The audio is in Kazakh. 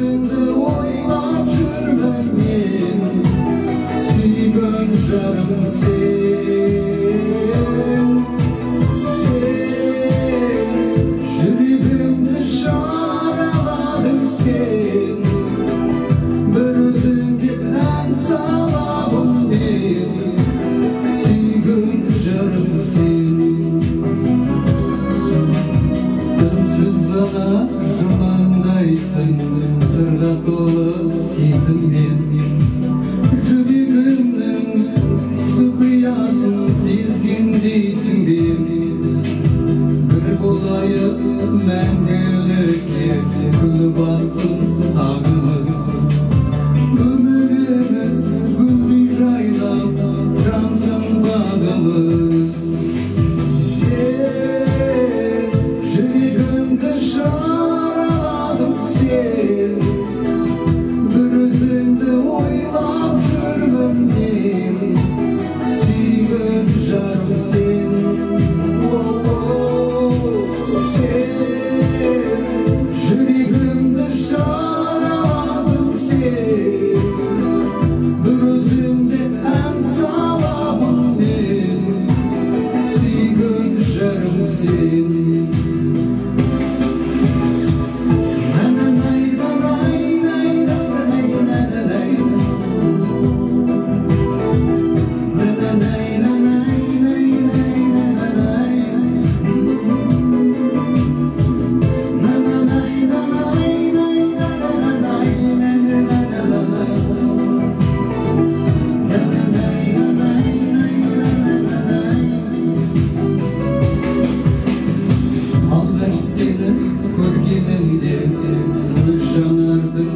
Özünde oylap жүрмін мен, сүйген жарым сен. Жүрегімді жараладың сен, бір өзіңде ән саламын мен, сүйген жарым сен. Үнсіз ғана жұмандайсың, сырға толы сезіммен. Жүрегімнің құпиясын сезгендейсің бе? Bir болайық мәңгілікке, күліп алсын таңымыз. Өміріміз гүлдей жайнап, жансың бағымыз. Сен жүрегімді жараладың сен, бір өзіңді ойлап жүрмін мен, сүйген жарым сен. Жүрегімді жараладың сен, бір өзіңде ән саламын мен, сүйген жарым сен. Aldaş seni көргенімде, көз жанардың